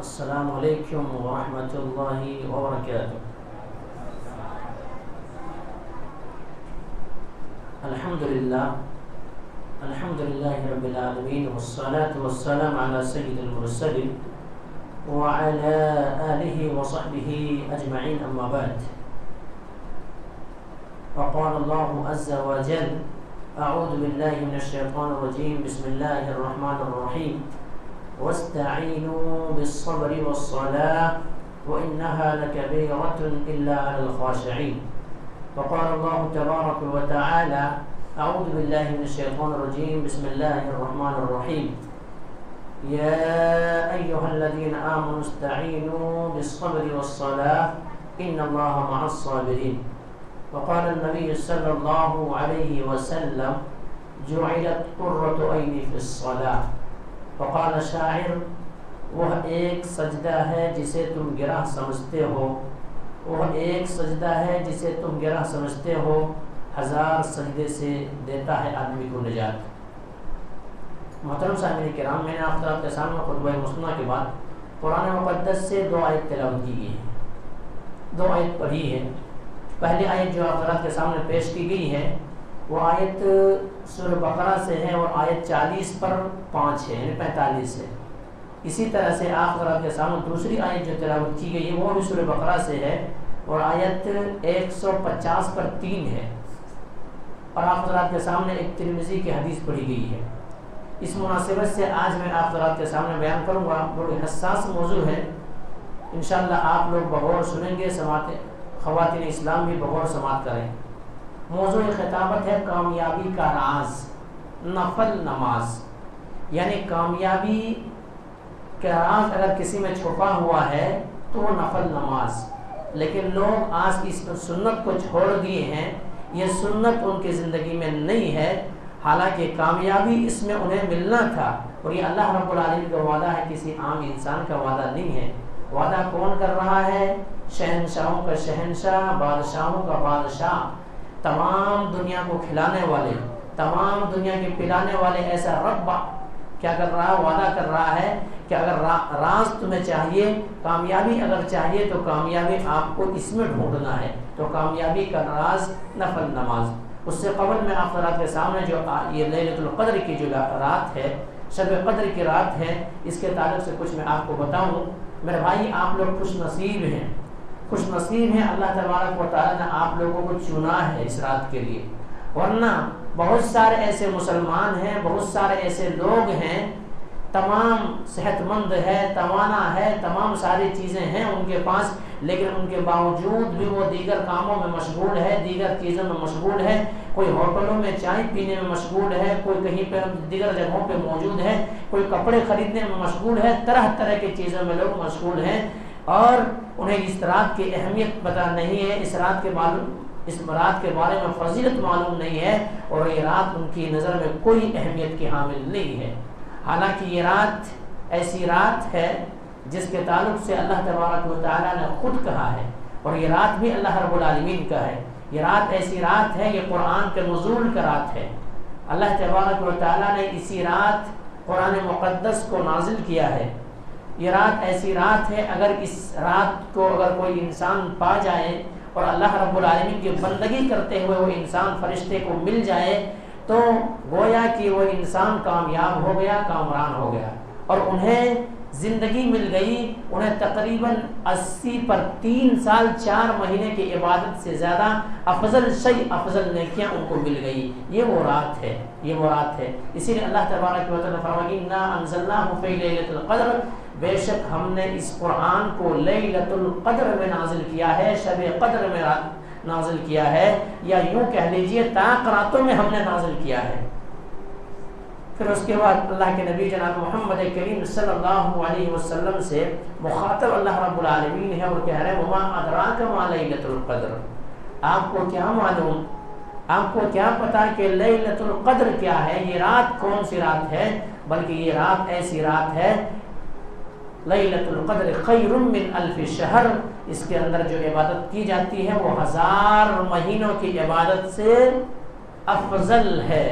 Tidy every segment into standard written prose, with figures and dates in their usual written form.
السلام علیکم ورحمۃ اللہ وبرکاتہ۔ الحمدللہ رب العالمین والصلاة والسلام علی سید المرسلین وعلى آلہ وصحبہ اجمعین، اما بعد۔ وقال اللہ عز وجل: اعوذ باللہ من الشیطان الرجیم، بسم اللہ الرحمن الرحیم، واستعینوا بالصبر والصلاة وإنها لكبيرة إلا على الخاشعين۔ وقال الله تبارك وتعالى: أعوذ بالله من الشيطان الرجيم، بسم الله الرحمن الرحيم، يا أيها الذين آمنوا استعينوا بالصبر والصلاة إن الله مع الصابرين۔ وقال النبي صلى الله عليه وسلم: جعلت قرة عيني في الصلاة۔ وقال شاعر: وہ ایک سجدہ ہے جسے تم گرہ سمجھتے ہو، وہ ایک سجدہ ہے جسے تم گرہ سمجھتے ہو، ہزار سجدے سے دیتا ہے آدمی کو نجات۔ محترم سامعین کرام، میں نے آپ کے سامنے خطبہ مسنہ کے بعد قرآن مقدس سے 2 آیت تلاوت کی گئی ہے، 2 آیت پڑھی ہے۔ پہلی آیت جو آپ کے سامنے پیش کی گئی ہے وہ آیت سورہ بقرہ سے ہے اور آیت 40 پر 5 ہے، یعنی 45 ہے۔ اسی طرح سے آپ کے سامنے دوسری آیت جو تلاوت کی گئی ہے وہ بھی سورہ بقرہ سے ہے اور آیت 150 پر 3 ہے، اور آپ کے سامنے ایک ترمذی کی حدیث پڑھی گئی ہے۔ اس مناسبت سے آج میں آپ کے سامنے بیان کروں گا، بڑی حساس موضوع ہے، انشاءاللہ آپ لوگ بغور سنیں گے، خواتین اسلام بھی بغور سماعت کریں۔ موضوع خطابت ہے کامیابی کا راز، نفل نماز، یعنی کامیابی کا راز اگر کسی میں چھپا ہوا ہے تو وہ نفل نماز۔ لیکن لوگ آج اس سنت کو چھوڑ دیے ہیں، یہ سنت ان کی زندگی میں نہیں ہے، حالانکہ کامیابی اس میں انہیں ملنا تھا، اور یہ اللہ رب العالمین کا وعدہ ہے، کسی عام انسان کا وعدہ نہیں ہے۔ وعدہ کون کر رہا ہے؟ شہنشاہوں کا شہنشاہ، بادشاہوں کا بادشاہ، تمام دنیا کو کھلانے والے، تمام دنیا کے پلانے والے ایسا رب کیا کر رہا ہے؟ وعدہ کر رہا ہے کہ اگر راز تمہیں چاہیے، کامیابی اگر چاہیے تو کامیابی آپ کو اس میں ڈھونڈنا ہے، تو کامیابی کا راز نفل نماز۔ اس سے قبل میں آپ کے سامنے جو یہ لیلۃ القدر کی جو رات ہے، شب قدر کی رات ہے، اس کے تعلق سے کچھ میں آپ کو بتاؤں۔ میرے بھائی، آپ لوگ خوش نصیب ہیں، خوش نصیب ہیں، اللہ تبارک و تعالیٰ نے آپ لوگوں کو چنا ہے اس رات کے لیے، ورنہ بہت سارے ایسے مسلمان ہیں، بہت سارے ایسے لوگ ہیں، تمام صحت مند ہے، توانا ہے، تمام ساری چیزیں ہیں ان کے پاس، لیکن ان کے باوجود بھی وہ دیگر کاموں میں مشغول ہے، دیگر چیزوں میں مشغول ہے، کوئی ہوٹلوں میں چائے پینے میں مشغول ہے، کوئی کہیں پہ دیگر جگہوں پہ موجود ہے، کوئی کپڑے خریدنے میں مشغول ہے، طرح طرح کی چیزوں میں لوگ مشغول ہیں، اور انہیں اس رات کی اہمیت پتہ نہیں ہے، اس رات کے بارے میں فضیلت معلوم نہیں ہے، اور یہ رات ان کی نظر میں کوئی اہمیت کی حامل نہیں ہے۔ حالانکہ یہ رات ایسی رات ہے جس کے تعلق سے اللہ تبارک و تعالیٰ نے خود کہا ہے، اور یہ رات بھی اللہ رب العالمین کا ہے۔ یہ رات ایسی رات ہے، یہ قرآن کے نزول کا رات ہے۔ اللہ تبارک و تعالیٰ نے اسی رات قرآن مقدس کو نازل کیا ہے۔ یہ رات ایسی رات ہے، اگر اس رات کو اگر کوئی انسان پا جائے اور اللہ رب العالمین کی بندگی کرتے ہوئے وہ انسان فرشتے کو مل جائے تو گویا کہ وہ انسان کامیاب ہو گیا، کامران ہو گیا، اور انہیں زندگی مل گئی، انہیں تقریباً 80 پر 3 سال 4 مہینے کی عبادت سے زیادہ افضل نیکیاں ان کو مل گئی۔ یہ وہ رات ہے، یہ وہ رات ہے۔ اسی لیے اللہ تبارک و تعالیٰ نے فرمایا: اِنَّا أَنزَلْنَاهُ فِي لَيْلَةِ الْقَدْرِ، بے شک ہم نے اس قرآن کو لیلۃ القدر میں نازل کیا ہے، شب قدر میں نازل کیا ہے، یا یوں کہہ لیجئے طاق راتوں میں ہم نے نازل کیا ہے۔ پھر اس کے بعد اللہ کے نبی جناب محمد کریم صلی اللہ علیہ وسلم سے مخاطب اللہ رب العالمین ہے اور کہہ رہے ہیں: وما ادراک ما لیلۃ القدر، آپ کو کیا معلوم، آپ کو کیا پتا کہ لیلۃ القدر کیا ہے، یہ رات کون سی رات ہے؟ بلکہ یہ رات ایسی رات ہے، لیلۃ القدر خیر من الف شہر، اس کے اندر جو عبادت کی جاتی ہے وہ 1000 مہینوں کی عبادت سے افضل ہے۔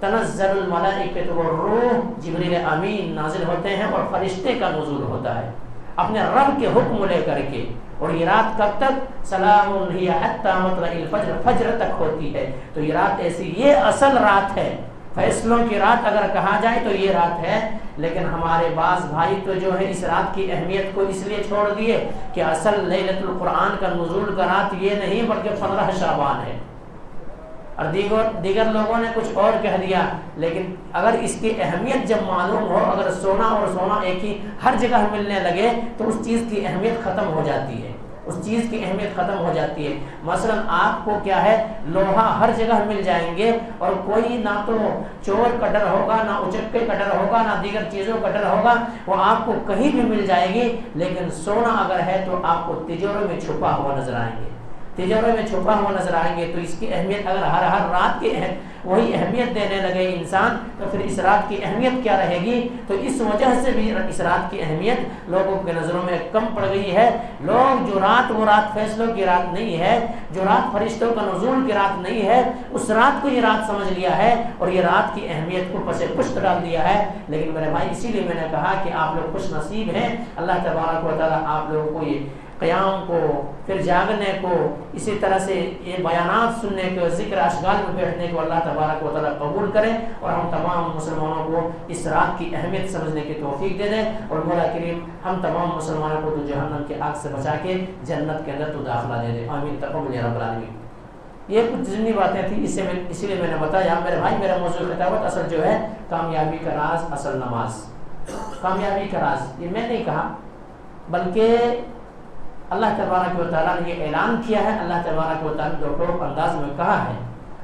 تنزل الملائکۃ والروح، جبریل امین نازل ہوتے ہیں اور فرشتے کا نزول ہوتا ہے۔ اپنے رب کے حکم لے کر کے. اور یہ رات کب تک؟ سلام ہی حتی مطلع الفجر، فجر تک ہوتی ہے. تو یہ رات ایسی، یہ اصل رات ہے. فیصلوں کی رات اگر کہا جائے تو یہ رات ہے. لیکن ہمارے بعض بھائی تو جو ہے اس رات کی اہمیت کو اس لیے چھوڑ دیے کہ اصل لیلۃ القرآن کا نزول کا رات یہ نہیں بلکہ 15 شعبان ہے، اور دیگر لوگوں نے کچھ اور کہہ دیا. لیکن اگر اس کی اہمیت جب معلوم ہو، اگر سونا اور سونا ایک ہی ہر جگہ ملنے لگے تو اس چیز کی اہمیت ختم ہو جاتی ہے، اس چیز کی اہمیت ختم ہو جاتی ہے. مثلا آپ کو کیا ہے، لوہا ہر جگہ مل جائیں گے اور کوئی نہ تو چور کا ڈر ہوگا، نہ اچکے کا ڈر ہوگا، نہ دیگر چیزوں کا ڈر ہوگا، وہ آپ کو کہیں بھی مل جائے گی. لیکن سونا اگر ہے تو آپ کو تجوروں میں چھپا ہوا نظر آئیں گے، تجوروں میں چھپا ہوا نظر آئیں گے. تو اس کی اہمیت اگر ہر رات کی وہی اہمیت دینے لگے انسان تو پھر اس رات کی اہمیت کیا رہے گی؟ تو اس وجہ سے بھی اس رات کی اہمیت لوگوں کے نظروں میں کم پڑ گئی ہے. لوگ جو رات وہ رات فیصلوں کی رات نہیں ہے، جو رات فرشتوں کا نزول کی رات نہیں ہے، اس رات کو یہ رات سمجھ لیا ہے اور یہ رات کی اہمیت کو پس پشت ڈال دیا ہے. لیکن میرے بھائی اسی لیے میں نے کہا کہ آپ لوگ خوش نصیب ہیں. اللہ تبارک و تعالیٰ آپ لوگوں کو یہ قیام کو، پھر جاگنے کو، اسی طرح سے یہ بیانات سننے کو، ذکر اشغال میں بیٹھنے کو اللہ تبارک و تعالیٰ قبول کرے اور ہم تمام مسلمانوں کو اس رات کی اہمیت سمجھنے کی توفیق دے دے. اور مولا کریم ہم تمام مسلمانوں کو تو جہنم کے آگ سے بچا کے جنت کے اندر تو داخلہ دے دے. آمین تقبل یا رب العالمین. یہ کچھ ضمنی باتیں تھیں، اسی لیے میں نے بتایا. میرے بھائی میرا موضوع خطابت اصل جو ہے کامیابی کا راز اصل نماز. کامیابی کا راز یہ میں نہیں کہا بلکہ اللہ تبارک و تعالیٰ نے یہ اعلان کیا ہے. اللہ تبارک و تعالیٰ نے دو انداز میں کہا ہے.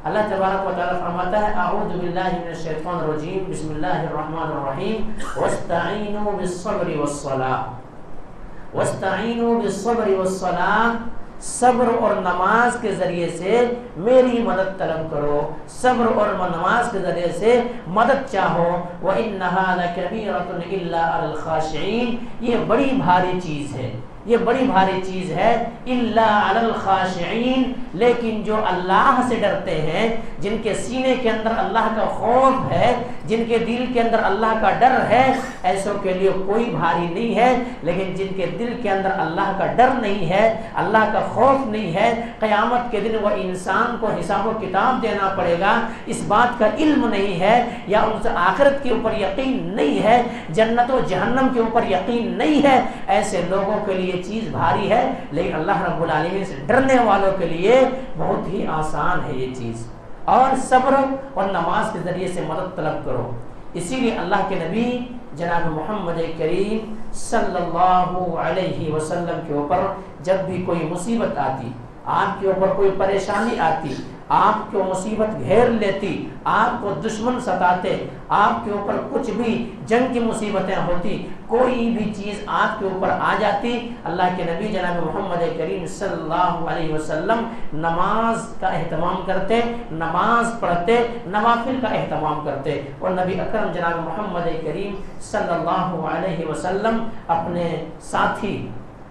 اللہ تبارک و تعالیٰ فرماتا ہے اعوذ باللہ من الشیطان الرجیم بسم اللہ الرحمن الرحیم واستعینوا بالصبر والصلاۃ. واستعینوا بالصبر والصلاۃ، صبر اور نماز کے ذریعے سے میری مدد طلب کرو، صبر اور نماز کے ذریعے سے مدد چاہو. وَإِنَّهَا لَكَبِيرَةٌ إِلَّا عَلَى الْخَاشِعِينَ، یہ بڑی بھاری چیز ہے، یہ بڑی بھاری چیز ہے. الا علی الخاشعین، لیکن جو اللہ سے ڈرتے ہیں، جن کے سینے کے اندر اللہ کا خوف ہے، جن کے دل کے اندر اللہ کا ڈر ہے، ایسوں کے لیے کوئی بھاری نہیں ہے. لیکن جن کے دل کے اندر اللہ کا ڈر نہیں ہے، اللہ کا خوف نہیں ہے، قیامت کے دن وہ انسان کو حساب و کتاب دینا پڑے گا، اس بات کا علم نہیں ہے، یا ان سے آخرت کے اوپر یقین نہیں ہے، جنت و جہنم کے اوپر یقین نہیں ہے، ایسے لوگوں کے لیے یہ چیز بھاری ہے. لیکن اللہ رب العالمین سے ڈرنے والوں کے لیے بہت ہی آسان ہے یہ چیز. اور صبر اور نماز کے ذریعے سے مدد طلب کرو. اسی لیے اللہ کے نبی جناب محمد کریم صلی اللہ علیہ وسلم کے اوپر جب بھی کوئی مصیبت آتی، آپ کے اوپر کوئی پریشانی آتی، آپ کو مصیبت گھیر لیتی، آپ کو دشمن ستاتے، آپ کے اوپر کچھ بھی جنگ کی مصیبتیں ہوتی، کوئی بھی چیز آپ کے اوپر آ جاتی، اللہ کے نبی جناب محمد کریم صلی اللہ علیہ وسلم نماز کا اہتمام کرتے، نماز پڑھتے، نوافل کا اہتمام کرتے. اور نبی اکرم جناب محمد کریم صلی اللہ علیہ وسلم اپنے ساتھی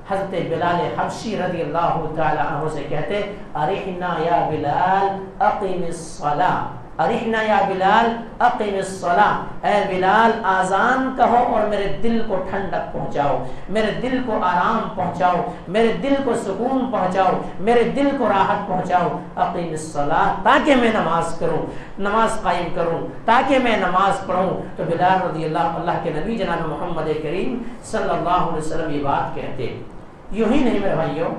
حضرت بلال حبشی رضی اللہ تعالی عنہ سے کہتے ارحنا یا بلال اقیم الصلاۃ، ارحنا یا بلال اقیم الصلاۃ، اے بلال آذان کہو اور میرے دل کو ٹھنڈک پہنچاؤ، میرے دل کو آرام پہنچاؤ، میرے دل کو سکون پہنچاؤ، میرے دل کو راحت پہنچاؤ. اقیم الصلاۃ، تاکہ میں نماز کروں، نماز قائم کروں، تاکہ میں نماز پڑھوں. تو بلال رضی اللہ کے نبی جناب محمد کریم صلی اللہ علیہ وسلم یہ بات کہتے. یوں ہی نہیں میرے بھائیوں،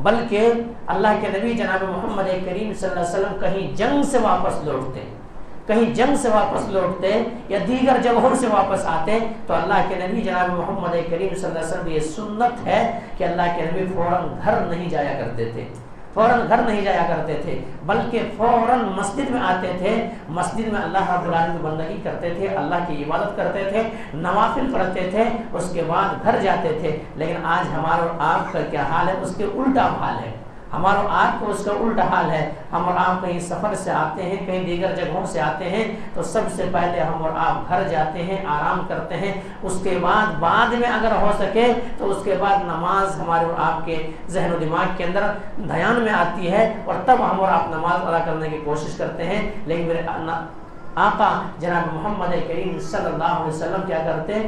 بلکہ اللہ کے نبی جناب محمد کریم صلی اللہ علیہ وسلم کہیں جنگ سے واپس لوٹتے، کہیں جنگ سے واپس لوٹتے یا دیگر جگہوں سے واپس آتے تو اللہ کے نبی جناب محمد کریم صلی اللہ علیہ وسلم یہ سنت ہے کہ اللہ کے نبی فوراً گھر نہیں جایا کرتے تھے، فوراً گھر نہیں جایا کرتے تھے، بلکہ فوراً مسجد میں آتے تھے، مسجد میں اللہ رب العالمین کی بندگی کرتے تھے، اللہ کی عبادت کرتے تھے، نوافل پڑھتے تھے، اس کے بعد گھر جاتے تھے. لیکن آج ہمارا اور آپ کا کیا حال ہے؟ اس کے الٹا حال ہے. ہمارا آپ کو اس کا الٹا حال ہے. ہم اور آپ کہیں سفر سے آتے ہیں، کہیں دیگر جگہوں سے آتے ہیں تو سب سے پہلے ہم اور آپ گھر جاتے ہیں، آرام کرتے ہیں، اس کے بعد میں اگر ہو سکے تو اس کے بعد نماز ہمارے اور آپ کے ذہن و دماغ کے اندر دھیان میں آتی ہے اور تب ہم اور آپ نماز ادا کرنے کی کوشش کرتے ہیں. لیکن میرے آقا جناب محمد کریم صلی اللہ علیہ وسلم کیا کرتے؟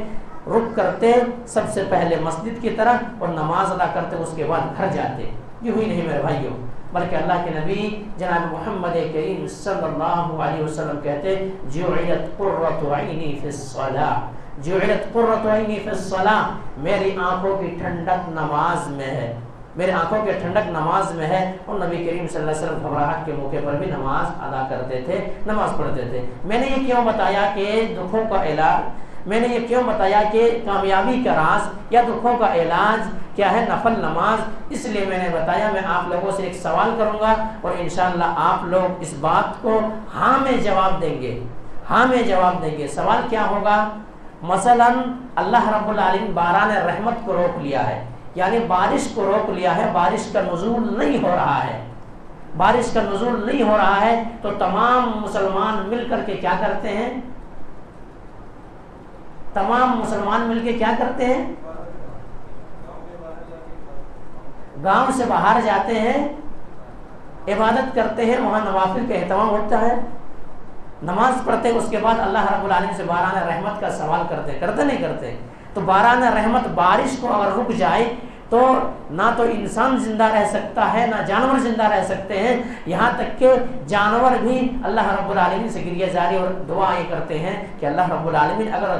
رک کرتے سب سے پہلے مسجد کی طرف اور نماز ادا کرتے، اس کے بعد گھر جاتے۔ یوں ہی نہیں میرے بھائیوں، بلکہ اللہ کے نبی جناب محمد کریم صلی اللہ علیہ وسلم کہتے جعلت قرۃ عینی فی الصلاۃ، جعلت قرۃ عینی فی الصلاۃ، میری آنکھوں کی ٹھنڈک نماز میں ہے، میرے آنکھوں کے ٹھنڈک نماز میں ہے۔ اور نبی کریم صلی اللہ علیہ وسلم گھبراہٹ کے موقع پر بھی نماز ادا کرتے تھے، نماز پڑھتے تھے۔ میں نے یہ کیوں بتایا کہ دکھوں کا علاج، میں نے یہ کیوں بتایا کہ کامیابی کا راز یا دکھوں کا علاج کیا ہے؟ نفل نماز۔ اس لیے میں نے بتایا میں آپ لوگوں سے ایک سوال کروں گا اور انشاءاللہ آپ لوگ اس بات کو ہاں میں جواب دیں گے، ہاں میں جواب دیں گے۔ سوال کیا ہوگا؟ مثلا اللہ رب العالمین باران رحمت کو روک لیا ہے، یعنی بارش کو روک لیا ہے، بارش کا نزول نہیں ہو رہا ہے، بارش کا نزول نہیں ہو رہا ہے، تو تمام مسلمان مل کر کے کیا کرتے ہیں؟ تمام مسلمان مل کے کیا کرتے ہیں؟ گاؤں سے باہر جاتے ہیں، عبادت کرتے ہیں، وہاں نوافل کا اہتمام ہوتا ہے، نماز پڑھتے، اس کے بعد اللہ رب العالمین سے باران رحمت کا سوال کرتے نہیں کرتے؟ تو باران رحمت، بارش کو اگر رک جائے تو نہ تو انسان زندہ رہ سکتا ہے نہ جانور زندہ رہ سکتے ہیں، یہاں تک کہ جانور بھی اللہ رب العالمین سے گریہ زاری اور دعا یہ کرتے ہیں کہ اللہ رب العالمین اگر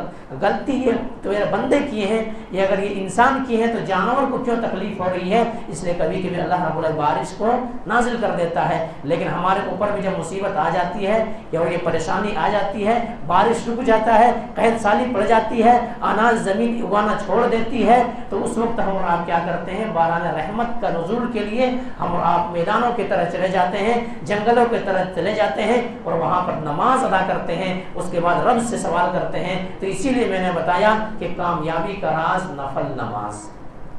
غلطی یہ تو میرے بندے کیے ہیں یا اگر یہ انسان کی ہے تو جانور کو کیوں تکلیف ہو رہی ہے؟ اس لیے کبھی کبھی اللہ رب العالمین بارش کو نازل کر دیتا ہے۔ لیکن ہمارے اوپر بھی جب مصیبت آ جاتی ہے یا یہ پریشانی آ جاتی ہے، بارش رک جاتا ہے، قحط سالی پڑ جاتی ہے، اناج زمین اگانا چھوڑ دیتی ہے، تو اس وقت ہم اور آپ کیا کرتے ہیں؟ باران رحمت کا نزول کے لیے ہم اور آپ میدانوں کی طرح چلے جاتے ہیں، جنگلوں کی طرح چلے جاتے ہیں اور وہاں پر نماز ادا کرتے ہیں، اس کے بعد رب سے سوال کرتے ہیں۔ تو اسی لیے میں نے بتایا کہ کامیابی کا راز نفل نماز،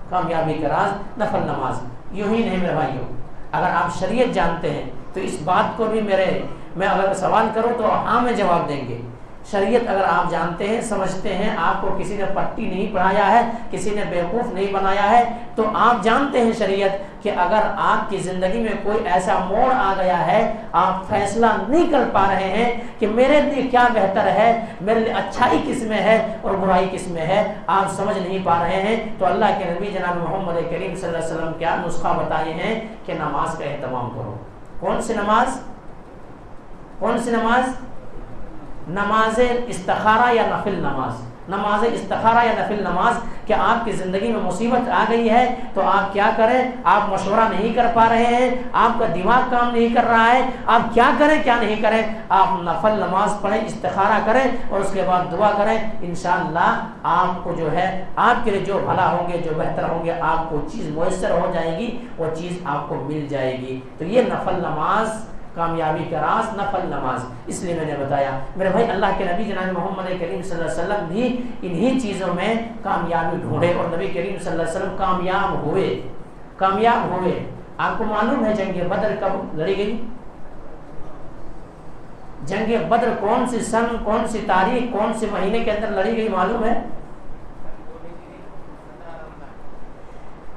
کامیابی کا راز نفل نماز۔ یوں ہی نہیں میرے بھائیوں، اگر آپ شریعت جانتے ہیں تو اس بات کو بھی میں اگر سوال کروں تو ہاں میں جواب دیں گے۔ شریعت اگر آپ جانتے ہیں، سمجھتے ہیں، آپ کو کسی نے پٹی نہیں پڑھایا ہے، کسی نے بیوقوف نہیں بنایا ہے، تو آپ جانتے ہیں شریعت کہ اگر آپ کی زندگی میں کوئی ایسا موڑ آ گیا ہے، آپ فیصلہ نہیں کر پا رہے ہیں کہ میرے لیے کیا بہتر ہے، میرے لیے اچھائی کس میں ہے اور برائی کس میں ہے، آپ سمجھ نہیں پا رہے ہیں، تو اللہ کے نبی جناب محمد کریم صلی اللہ علیہ وسلم کیا نسخہ بتائے ہیں کہ نماز کا اہتمام کرو۔ کون سی نماز؟ کون سی نماز؟ نماز استخارہ یا نفل نماز، نماز استخارہ یا نفل نماز۔ کہ آپ کی زندگی میں مصیبت آ گئی ہے تو آپ کیا کریں؟ آپ مشورہ نہیں کر پا رہے ہیں، آپ کا دماغ کام نہیں کر رہا ہے، آپ کیا کریں کیا نہیں کریں؟ آپ نفل نماز پڑھیں، استخارہ کریں اور اس کے بعد دعا کریں، انشاءاللہ آپ کو جو ہے آپ کے لیے جو بھلا ہوں گے، جو بہتر ہوں گے، آپ کو چیز میسر ہو جائے گی، وہ چیز آپ کو مل جائے گی۔ تو یہ نفل نماز، کامیابی کا راز نفل نماز، اس لیے میں نے بتایا میرے بھائی۔ اللہ کے نبی جناب محمد کریم صلی اللہ علیہ وسلم بھی انہی چیزوں میں کامیابی ڈھونڈے اور نبی کریم صلی اللہ علیہ وسلم کامیاب ہوئے۔ آپ کو معلوم ہے جنگ بدر کب لڑی گئی؟ جنگ بدر کون سی سن، کون سی تاریخ، کون سے مہینے کے اندر لڑی گئی معلوم ہے؟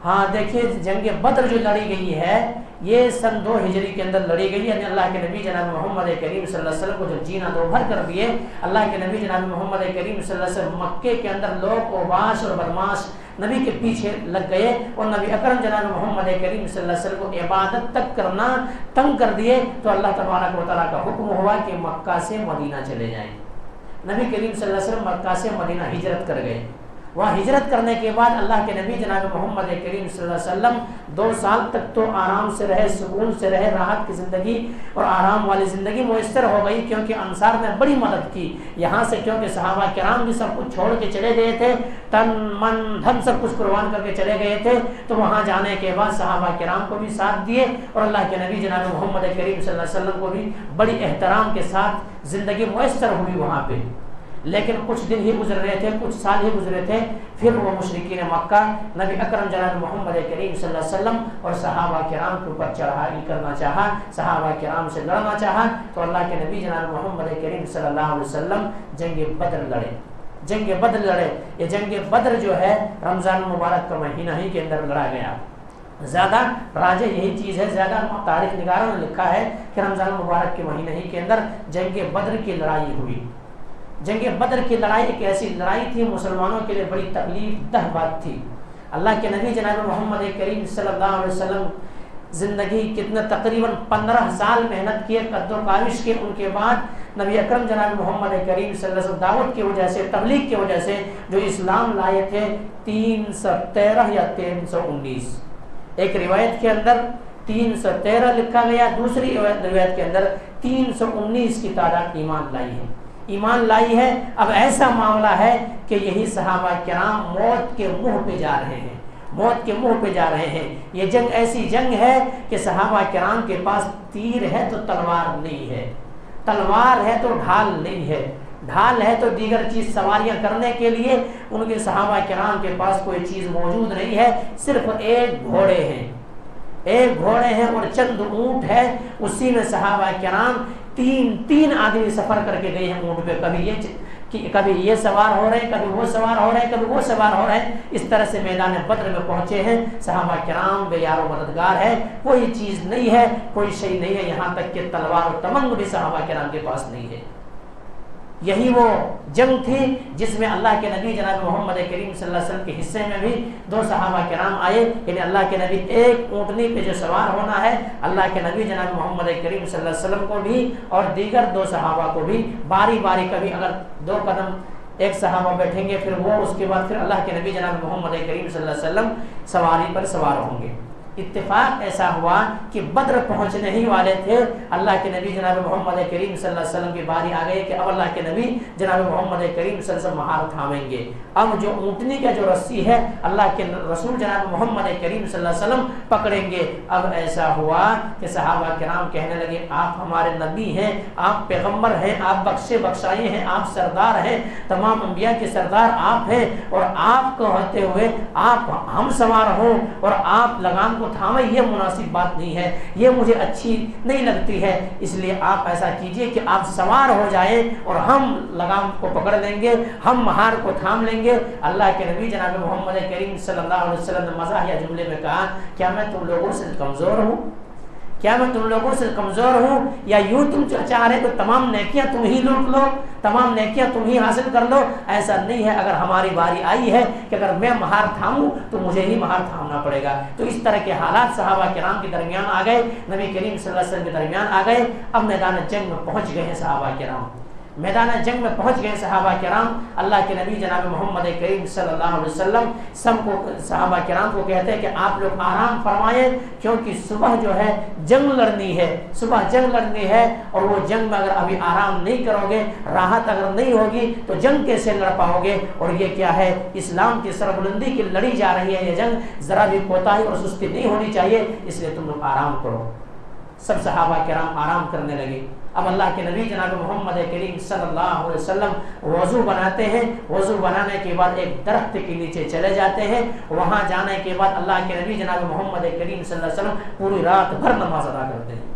ہاں دیکھیے، جنگ بدر جو لڑی گئی ہے یہ سن 2 ہجری کے اندر لڑی گئی، یعنی اللہ کے نبی جناب محمد کریم صلی اللہ علیہ وسلم کو جب جینا دو بھر کر دیے، اللہ کے نبی جناب محمد کریم صلی اللہ علیہ وسلم مکے کے اندر لوگ اوباش اور بدماش نبی کے پیچھے لگ گئے اور نبی اکرم جناب محمد کریم صلی اللہ علیہ وسلم کو عبادت تک کرنا تنگ کر دیے، تو اللہ تبارک و تعالیٰ کا حکم ہوا کہ مکہ سے مدینہ چلے جائیں۔ نبی کریم صلی اللہ علیہ وسلم مکہ سے مدینہ ہجرت کر گئے۔ وہاں ہجرت کرنے کے بعد اللہ کے نبی جناب محمد کریم صلی اللہ علیہ وسلم 2 سال تک تو آرام سے رہے، سکون سے رہے، راحت کی زندگی اور آرام والی زندگی میسر ہو گئی، کیونکہ انصار نے بڑی مدد کی یہاں سے، کیونکہ صحابہ کرام بھی سب کچھ چھوڑ کے چلے گئے تھے، تن من دھن سب کچھ قربان کر کے چلے گئے تھے، تو وہاں جانے کے بعد صحابہ کرام کو بھی ساتھ دیے اور اللہ کے نبی جناب محمد کریم صلی اللہ علیہ وسلم کو بھی بڑی احترام کے ساتھ زندگی میسر ہوئی وہاں پہ۔ لیکن کچھ دن ہی گزر رہے تھے، کچھ سال ہی گزرے تھے، پھر وہ مشرکین مکہ نبی اکرم جناب محمد کریم صلی اللہ علیہ وسلم اور صحابہ کرام کے اوپر چڑھائی کرنا چاہا، صحابہ کرام سے لڑنا چاہا، تو اللہ کے نبی جناب محمد کریم صلی اللہ علیہ وسلم جنگ بدر لڑے۔ جنگ بدر لڑے، یہ جنگ بدر جو ہے رمضان مبارک کا مہینہ ہی کے اندر لڑا گیا۔ زیادہ راجع یہی چیز ہے، زیادہ تاریخ نگاروں نے لکھا ہے کہ رمضان مبارک کے مہینہ ہی کے اندر جنگ بدر کی لڑائی ہوئی۔ جنگ بدر کی لڑائی ایک ایسی لڑائی تھی مسلمانوں کے لیے بڑی تکلیف دہ بات تھی. اللہ کے نبی جناب محمد کریم صلی اللہ علیہ وسلم زندگی کتنا تقریباً 15 سال محنت کیے، قد و کاوش کے، ان کے بعد نبی اکرم جناب محمد کریم صلی اللہ علیہ وسلم دعوت کی وجہ سے، تبلیغ کی وجہ سے جو اسلام لائے تھے 313 یا 319. ایک روایت کے اندر 313 لکھا گیا، دوسری روایت کے اندر 319 کی تعداد ایمان لائی ہے. اب ایسا معاملہ ہے کہ یہی صحابہ کرام موت کے منہ پہ جا رہے ہیں. یہ جنگ ایسی جنگ ہے کہ صحابہ کرام کے پاس تیر ہے تو تلوار نہیں ہے، تلوار ہے تو ڈھال نہیں ہے، ڈھال ہے تو دیگر چیز سواریاں کرنے کے لیے ان کے صحابہ کرام کے پاس کوئی چیز موجود نہیں ہے. صرف ایک گھوڑے ہیں اور چند اونٹ ہے. اسی میں صحابہ کرام تین آدمی سفر کر کے گئے ہیں اونٹ پہ. کبھی یہ سوار ہو رہے ہیں، کبھی وہ سوار ہو رہے ہیں، کبھی وہ سوار ہو رہے ہیں. اس طرح سے میدان بدر میں پہنچے ہیں. صحابہ کرام بے یار و مددگار ہے، کوئی چیز نہیں ہے، کوئی شے نہیں ہے، یہاں تک کہ تلوار و تمنگ بھی صحابہ کرام کے پاس نہیں ہے. یہی وہ جنگ تھی جس میں اللہ کے نبی جناب محمد کریم صلی اللہ علیہ وسلم کے حصے میں بھی 2 صحابہ کرام آئے. یعنی اللہ کے نبی ایک اونٹنی پہ جو سوار ہونا ہے، اللہ کے نبی جناب محمد کریم صلی اللہ علیہ وسلم کو بھی اور دیگر 2 صحابہ کو بھی باری باری، کبھی اگر 2 قدم ایک صحابہ بیٹھیں گے پھر وہ، اس کے بعد پھر اللہ کے نبی جناب محمد کریم صلی اللہ علیہ وسلم سواری پر سوار ہوں گے. اتفاق ایسا ہوا کہ بدر پہنچنے ہی والے تھے، اللہ کے نبی جناب محمد کریم صلی اللہ علیہ وسلم کی باری آ گئی کہ اب اللہ کے نبی جناب محمد کریم صلی اللہ علیہ وسلم مہار تھامیں گے. اب جو اونٹنی کا جو رسی ہے اللہ کے رسول جناب محمد کریم صلی اللہ علیہ وسلم پکڑیں گے. اب ایسا ہوا کہ صحابہ کرام کہنے لگے آپ ہمارے نبی ہیں، آپ پیغمبر ہیں، آپ بخشے بخشائے ہیں، آپ سردار ہیں، تمام انبیاء کے سردار آپ ہیں، اور آپ کو ہوتے ہوئے آپ ہم سوار ہوں اور آپ لگام کو تھامے، یہ مناسب بات نہیں ہے، یہ مجھے اچھی نہیں لگتی ہے. اس لیے آپ ایسا کیجئے کہ آپ سوار ہو جائیں اور ہم لگام کو پکڑ لیں گے، ہم مہار کو تھام لیں گے. اللہ کے نبی جناب محمد کریم صلی اللہ علیہ وسلم نے مزاحیہ جملے میں کہا کیا میں تم لوگوں سے کمزور ہوں؟ کیا میں تم لوگوں سے کمزور ہوں؟ یا یوں تم چاہ رہے تو تمام نیکیاں تم ہی لوٹ لو، تمام نیکیاں تم ہی حاصل کر لو؟ ایسا نہیں ہے. اگر ہماری باری آئی ہے کہ اگر میں مہار تھاموں تو مجھے ہی مہار تھامنا پڑے گا. تو اس طرح کے حالات صحابہ کرام کے درمیان آ گئے، نبی کریم صلی اللہ علیہ وسلم کے درمیان آ گئے. اب میدان جنگ میں پہنچ گئے ہیں صحابہ کرام، میدان جنگ میں پہنچ گئے صحابہ کرام. اللہ کے نبی جناب محمد کریم صلی اللہ علیہ وسلم سب کو صحابہ کرام کو کہتے ہیں کہ آپ لوگ آرام فرمائیں، کیونکہ صبح جو ہے جنگ لڑنی ہے، صبح جنگ لڑنی ہے، اور وہ جنگ میں اگر ابھی آرام نہیں کرو گے، راحت اگر نہیں ہوگی تو جنگ کیسے لڑ پاؤ گے؟ اور یہ کیا ہے، اسلام کی سربلندی کی لڑی جا رہی ہے یہ جنگ، ذرا بھی کوتاہی اور سستی نہیں ہونی چاہیے، اس لیے تم لوگ آرام کرو. سب صحابہ کرام آرام کرنے لگے. اب اللہ کے نبی جناب محمد کریم صلی اللہ علیہ وسلم وضو بناتے ہیں. وضو بنانے کے بعد ایک درخت کے نیچے چلے جاتے ہیں. وہاں جانے کے بعد اللہ کے نبی جناب محمد کریم صلی اللہ علیہ وسلم پوری رات بھر نماز ادا کرتے ہیں،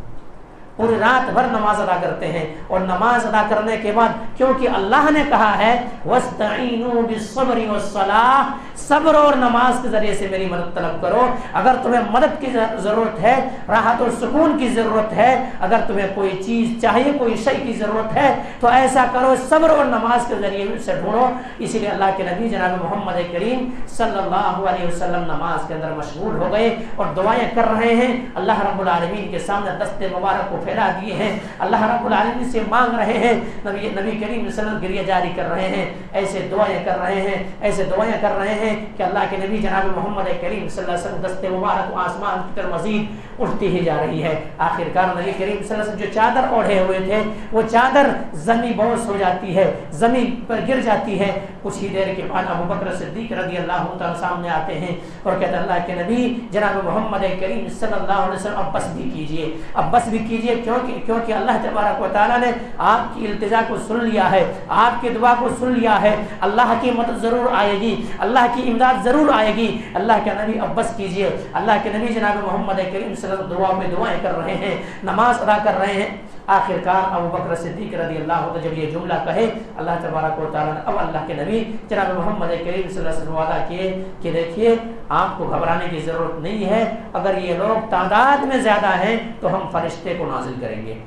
پوری رات بھر نماز ادا کرتے ہیں. اور نماز ادا کرنے کے بعد کیونکہ اللہ نے کہا ہے وَاسْتَعِينُوا بِالصَّبْرِ وَالصَّلَاةِ، صبر اور نماز کے ذریعے سے میری مدد طلب کرو. اگر تمہیں مدد کی ضرورت ہے، راحت اور سکون کی ضرورت ہے، اگر تمہیں کوئی چیز چاہیے، کوئی شے کی ضرورت ہے تو ایسا کرو، صبر اور نماز کے ذریعے سے ڈھونڈو. اسی لیے اللہ کے نبی جناب محمد کریم صلی اللہ علیہ وسلم نماز کے اندر مشغول ہو گئے اور دعائیں کر رہے ہیں. اللہ رب العالمین کے سامنے دست مبارک کو پھیلا دیے ہیں، اللہ رب العالمین سے مانگ رہے ہیں. نبی کریم صلی اللہ علیہ وسلم گریہ جاری کر رہے ہیں، ایسے دعائیں کر رہے ہیں، ایسے دعائیں کر رہے ہیں کہ اللہ کے نبی جناب محمد کریم صلی اللہ علیہ وسلم دست مبارک آسمان کی طرف مزید اٹھتی ہی جا رہی ہے. آخرکار نبی کریم صلی اللہ علیہ وسلم جو چادر اوڑھے ہوئے تھے وہ چادر زمین بوس ہو جاتی ہے، زمین پر گر جاتی ہے. کچھ ہی دیر کے بعد ابو بکر صدیق رضی اللہ تعالیٰ سامنے آتے ہیں اور کہتے ہیں اللہ کے نبی جناب محمد کریم صلی اللہ علیہ وسلم اب بس بھی کیجئے، اب بس بھی کیجئے، کیونکہ اللہ تبارک و تعالیٰ نے آپ کی التجا کو سن لیا ہے، آپ کی دعا کو سن لیا ہے. اللہ کی مدد ضرور آئے گی، اللہ کی امداد ضرور آئے گی. اللہ کے نبی اب بس کیجئے. اللہ کے نبی جناب محمد کریم صلی اللہ علیہ وسلم دعا میں دعائیں کر رہے ہیں، نماز ادا کر رہے ہیں. آخرکار ابو بکر صدیق رضی اللہ عنہ جب یہ جملہ کہے، اللہ تبارک و تعالیٰ نے اب اللہ کے نبی جناب محمد کریم صلی اللہ علیہ وسلم وعدہ کیے کہ دیکھیے آپ کو گھبرانے کی ضرورت نہیں ہے، اگر یہ لوگ تعداد میں زیادہ ہیں تو ہم فرشتے کو نازل کریں گے،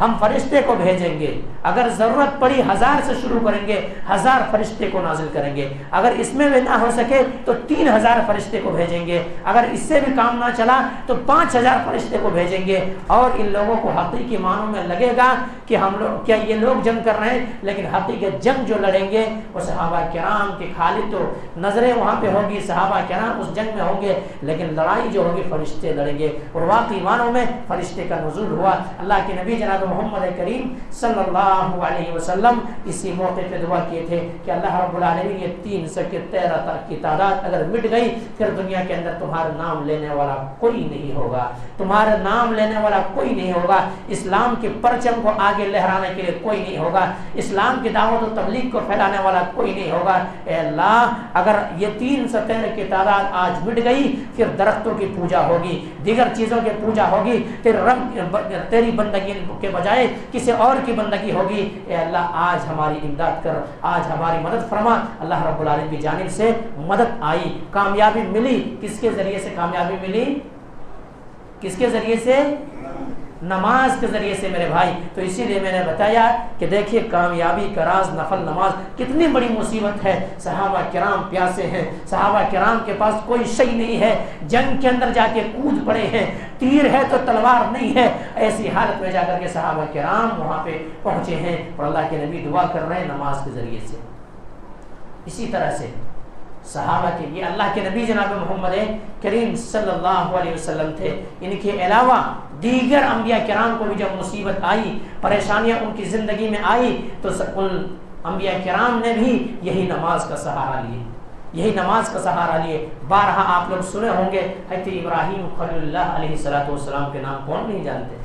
ہم فرشتے کو بھیجیں گے، اگر ضرورت پڑی 1000 سے شروع کریں گے، 1000 فرشتے کو نازل کریں گے، اگر اس میں بھی نہ ہو سکے تو 3000 فرشتے کو بھیجیں گے، اگر اس سے بھی کام نہ چلا تو 5000 فرشتے کو بھیجیں گے۔ اور ان لوگوں کو حقیقی معنوں میں لگے گا کہ ہم لوگ کیا یہ لوگ جنگ کر رہے ہیں، لیکن حقیقت جنگ جو لڑیں گے وہ صحابہ کرام کی خالی تو نظریں وہاں پہ ہوگی، صحابہ کرام اس جنگ میں ہوں گے، لیکن لڑائی جو ہوگی فرشتے لڑیں گے۔ اور واقعی معنوں میں فرشتے کا نزول ہوا۔ اللہ کے نبی جناب محمد کریم صلی اللہ علیہ وسلم اسی موقع پہ دعا کیے تھے کہ اللہ رب العالمین یہ 313 تک کی تعداد اگر مٹ گئی پھر دنیا کے اندر تمہارا نام لینے والا کوئی نہیں ہوگا، تمہارا نام لینے والا کوئی نہیں ہوگا، اسلام کے پرچم کو آگے لہرانے کے لیے کوئی نہیں ہوگا، اسلام کی دعوت و تبلیغ کو پھیلانے والا کوئی نہیں ہوگا۔ اے اللہ اگر یہ 313 کی تعداد آج مٹ گئی پھر درختوں کی پوجا ہوگی، دیگر چیزوں کی پوجا ہوگی، تیری بندگی کے بجائے کسی اور کی بندگی ہوگی۔ اے اللہ آج ہماری امداد کر، آج ہماری مدد فرما۔ اللہ رب العالمین کی جانب سے مدد آئی، کامیابی ملی۔ کس کے ذریعے سے کامیابی ملی؟ کس کے ذریعے سے؟ نماز کے ذریعے سے میرے بھائی۔ تو اسی لیے میں نے بتایا کہ دیکھیے کامیابی کا راز نفل نماز کتنی بڑی مصیبت ہے۔ صحابہ کرام پیاسے ہیں، صحابہ کرام کے پاس کوئی شے نہیں ہے، جنگ کے اندر جا کے کود پڑے ہیں، تیر ہے تو تلوار نہیں ہے، ایسی حالت میں جا کر کے صحابہ کرام وہاں پہ پہنچے ہیں اور اللہ کے نبی دعا کر رہے ہیں نماز کے ذریعے سے۔ اسی طرح سے صحابہ کے یہ اللہ کے نبی جناب محمد کریم صلی اللہ علیہ وسلم تھے، ان کے علاوہ دیگر انبیاء کرام کو بھی جب مصیبت آئی، پریشانیاں ان کی زندگی میں آئی تو ان انبیاء کرام نے بھی یہی نماز کا سہارا لیے، یہی نماز کا سہارا لیے۔ بارہا آپ لوگ سنے ہوں گے حضرت ابراہیم خلیل اللہ علیہ السلام کے نام کون نہیں جانتے،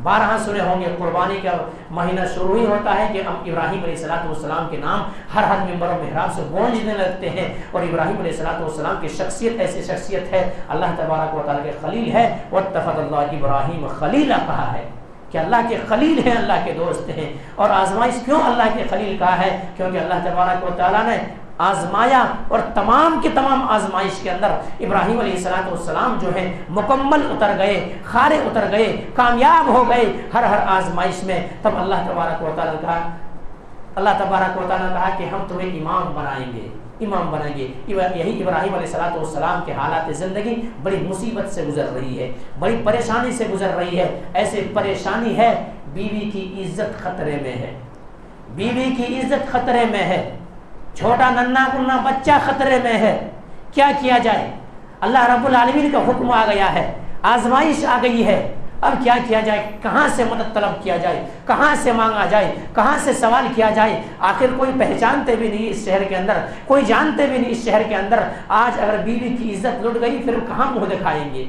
بارہا سنے ہوں گے۔ قربانی کا مہینہ شروع ہی ہوتا ہے کہ ابراہیم علیہ السلام کے نام ہر ممبر و محراب سے گونجنے لگتے ہیں، اور ابراہیم علیہ السلام کی شخصیت ایسی شخصیت ہے، اللہ تبارک و تعالیٰ کے خلیل ہے، واتخذ اللہ ابراہیم خلیلا کہا ہے کہ اللہ کے خلیل ہیں، اللہ کے دوست ہیں۔ اور آزمائش کیوں اللہ کے خلیل کہا ہے؟ کیونکہ اللہ تبارک و تعالیٰ نے آزمایا، اور تمام کی تمام آزمائش کے اندر ابراہیم علیہ السلام جو ہے مکمل اتر گئے، خارے اتر گئے، کامیاب ہو گئے ہر آزمائش میں۔ تب اللہ تبارک و تعالیٰ نے کہا کہ ہم تمہیں امام بنائیں گے، امام بنائیں گے۔ یہی ابراہیم علیہ السلام کے حالات زندگی بڑی مصیبت سے گزر رہی ہے، بڑی پریشانی سے گزر رہی ہے۔ ایسے پریشانی ہے بیوی کی عزت خطرے میں ہے، بیوی کی عزت خطرے میں ہے، چھوٹا ننھا گنا بچہ خطرے میں ہے، کیا کیا جائے؟ اللہ رب العالمین کا حکم آ گیا ہے، آزمائش آ گئی ہے، اب کیا کیا جائے؟ کہاں سے مدد طلب کیا جائے؟ کہاں سے مانگا جائے؟ کہاں سے سوال کیا جائے؟ آخر کوئی پہچانتے بھی نہیں اس شہر کے اندر، کوئی جانتے بھی نہیں اس شہر کے اندر۔ آج اگر بیوی کی عزت لٹ گئی پھر کہاں منہ دکھائیں گے؟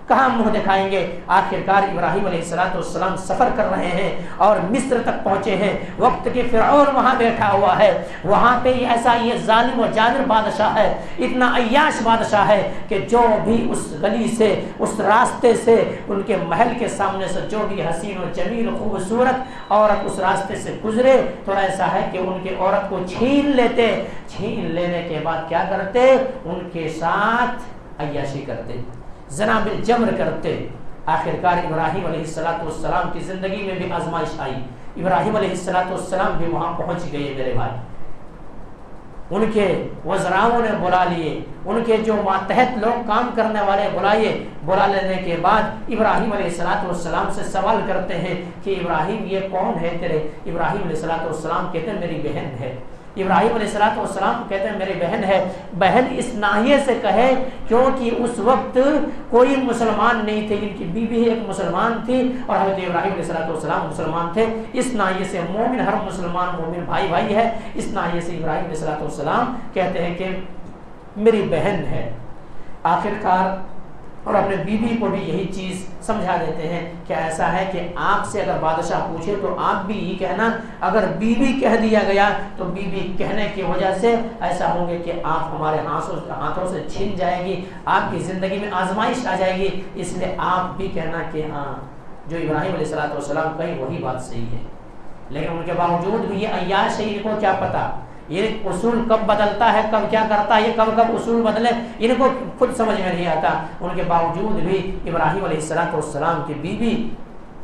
کہاں منہ دکھائیں گے؟ آخرکار ابراہیم علیہ السلام سفر کر رہے ہیں اور مصر تک پہنچے ہیں، وقت کے فرعون وہاں بیٹھا ہوا ہے، وہاں پہ ایسا یہ ظالم و جابر بادشاہ ہے، اتنا عیاش بادشاہ ہے کہ جو بھی اس گلی سے، اس راستے سے، ان کے محل کے سامنے سے جو بھی حسین و جمیل خوبصورت عورت اس راستے سے گزرے تو ایسا ہے کہ ان کے عورت کو چھین لیتے، چھین لینے کے بعد کیا کرتے؟ ان کے ساتھ عیاشی کرتے، زنا بالجمر کرتے۔ آخرکار ابراہیم علیہ السلام کی زندگی میں بھی آزمائش آئی، ابراہیم علیہ السلام بھی وہاں پہنچ گئے میرے بھائی۔ ان کے وزراؤں نے بلا لیے، ان کے جو ماتحت لوگ کام کرنے والے بلا لینے کے بعد ابراہیم علیہ السلام سے سوال کرتے ہیں کہ ابراہیم یہ کون ہے تیرے؟ ابراہیم علیہ السلام کہتے ہیں میری بہن ہے۔ ابراہیم علیہ السلام کہتے ہیں میری بہن ہے۔ بہن اس ناحیے سے کہے کیونکہ اس وقت کوئی مسلمان نہیں تھے، ان کی بیوی ایک مسلمان تھی اور حضرت ابراہیم علیہ السلام مسلمان تھے۔ اس ناحیے سے مومن ہر مسلمان مومن بھائی بھائی ہے، اس ناحیے سے ابراہیم علیہ السلام کہتے ہیں کہ میری بہن ہے۔ آخرکار اور اپنے بیوی کو بھی یہی چیز سمجھا دیتے ہیں کہ ایسا ہے کہ آپ سے اگر بادشاہ پوچھے تو آپ بھی یہی کہنا، اگر بیوی کہہ دیا گیا تو بیوی کہنے کی وجہ سے ایسا ہوں گے کہ آپ ہمارے ہاتھوں سے چھن جائے گی، آپ کی زندگی میں آزمائش آ جائے گی، اس لیے آپ بھی کہنا کہ ہاں جو ابراہیم علیہ السلام کہیں وہی بات صحیح ہے۔ لیکن ان کے باوجود بھی یہ عیاش ہے، ان کو کیا پتا یہ اصول کب بدلتا ہے، کب کیا کرتا ہے، یہ کب اصول بدلے ان کو خود سمجھ میں نہیں آتا۔ ان کے باوجود بھی ابراہیم علیہ السلام کی بیوی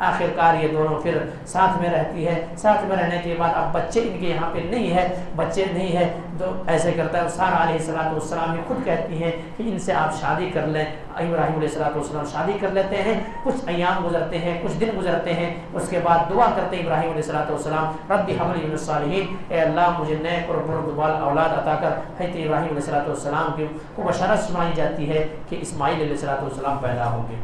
آخر کار یہ دونوں پھر ساتھ میں رہتی ہے. ساتھ میں رہنے کے بعد اب بچے ان کے یہاں پہ نہیں ہے, بچے نہیں ہے تو ایسے کرتا ہے. سارہ علیہ السلام یہ خود کہتی ہیں کہ ان سے آپ شادی کر لیں. ابراہیم علیہ السلام شادی کر لیتے ہیں. کچھ ایام گزرتے ہیں, کچھ دن گزرتے ہیں, اس کے بعد دعا کرتے ہیں ابراہیم علیہ السلام رب حب لی من الصالحین, اے اللہ مجھے نیک اور بردبال اولاد عطا کر. حضرت ابراہیم علیہ السلام کو بشارت سنائی جاتی ہے کہ اسماعیل علیہ السلام پیدا ہوں گے.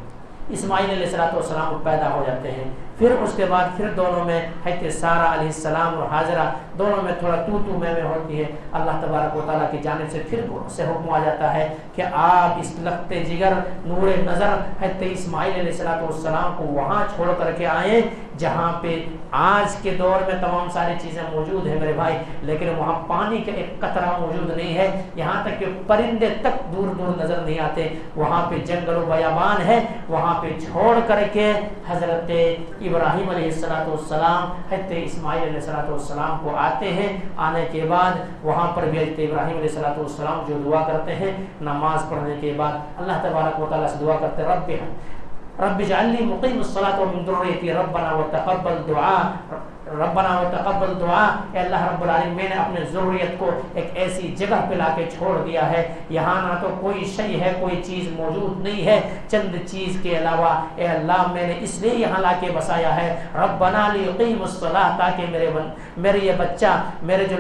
اسماعیل علیہ السلام پیدا ہو جاتے ہیں. پھر اس کے بعد پھر دونوں میں حضرت سارہ علیہ السلام اور حاجرہ دونوں میں تھوڑا تو میں ہوتی ہے. اللہ تبارک و تعالیٰ کی جانب سے پھر سے حکم آ جاتا ہے کہ آپ اس لخت جگر نور نظر حضرت اسماعیل علیہ السلام کو وہاں چھوڑ کر کے آئیں جہاں پہ آج کے دور میں تمام ساری چیزیں موجود ہیں میرے بھائی, لیکن وہاں پانی کا ایک قطرہ موجود نہیں ہے. یہاں تک کہ پرندے تک دور دور نظر نہیں آتے. وہاں پہ جنگل و بیابان ہے. وہاں پہ چھوڑ کر کے حضرت ابراہیم علیہ السلام حضرت اسماعیل علیہ السلام کو آتے ہیں. آنے کے بعد وہاں پر بھی حضرت ابراہیم علیہ السلام جو دعا کرتے ہیں نماز پڑھنے کے بعد اللہ تبارک و تعالیٰ سے دعا کرتے ہیں رب اجعلنی مقیم الصلاۃ ومن ذریتی ربنا وتقبل دعاء. ربنا وتقبل دعاء, اے اللہ رب العالمین میں نے اپنے ضروریت کو ایک ایسی جگہ پہ لا کے چھوڑ دیا ہے یہاں نہ تو کوئی شے ہے, کوئی چیز موجود نہیں ہے چند چیز کے علاوہ. اے اللہ میں نے اس لیے یہاں لا کے بسایا ہے ربنا لیقیم الصلاۃ, تاکہ میرے یہ بچہ میرے جو